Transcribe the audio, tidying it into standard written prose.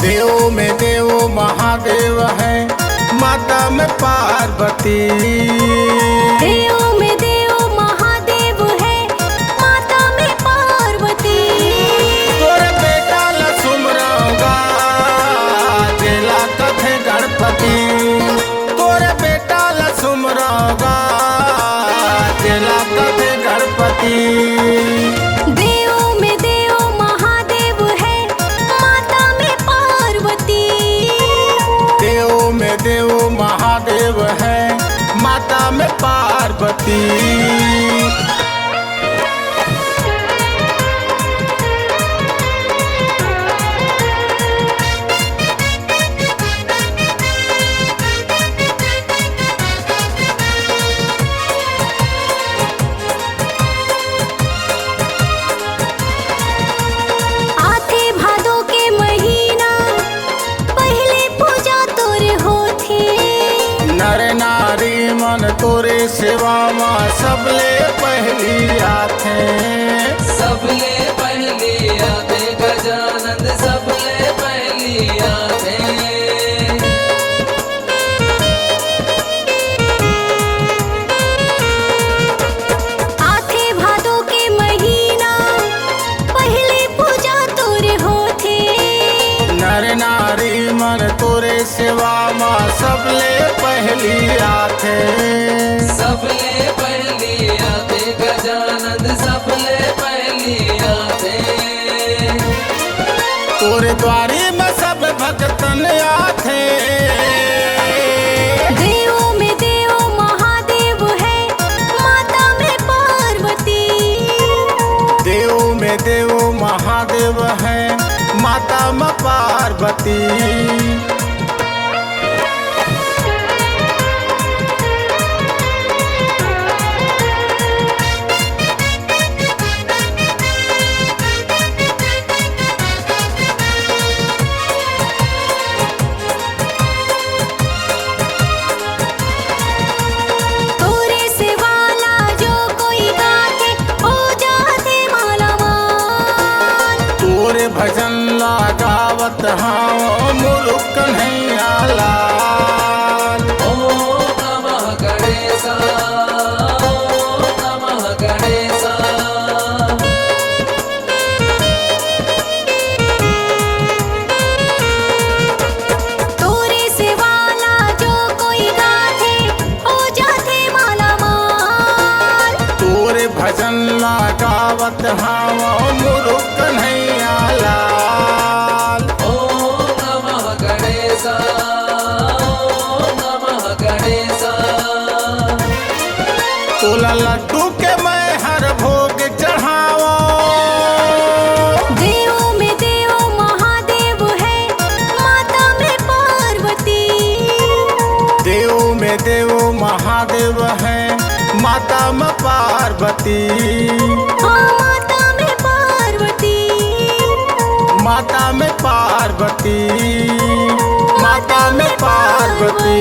देव में देव महादेव है, माता में पार्वती। देव में देव महादेव है, माता में पार्वती। तोरे बेटा लसुमरौगा जेला कथे गणपति। तोरे बेटा लसुमरौगा जेला कथे गणपति। देव में देव महादेव है, माता में पार्वती। देव में देव महादेव है, माता में पार्वती। आते भादो के महीना पहले पूजा तोरे होथे। नर नारी मन तोरे सेवा माँ सबले पहली आथे। सबले पहली आते गजानंद सबले पहली आते। आते भादो के महीना पहले पूजा तोरे होथे। नर नारी मन तोरे सेवा माँ सबले पहली आथे। सबले पहली आते गजानंद सबले पहली आते। तोरे द्वारी में सब भक्तन आथे। देव में देव महादेव है, माता में पार्वती। देव में देव महादेव है, माता में पार्वती। तोरे से वाला जो कोई गाते हो जाते माला माल। तोरे भजन लगावत हाँ मुरुक कन्हैया लाल। ओम नमः गणेशा ओम नमः गणेशा। तोरे से वाला जो कोई गाते हो जाते माला माल। तोरे भजन लगावत हाँ मुरुक कन्हैया लाल। ओम नमः गणेशा ओम नमः गणेशा। तोला लड्डू के मैं हर भोग चढ़ावा। देव में देव महादेव है, माता में पार्वती। देव में देव महादेव है, माता में पार्वती। हाँ माता में पार्वती। माता में पार्वती। माता में पार्वती।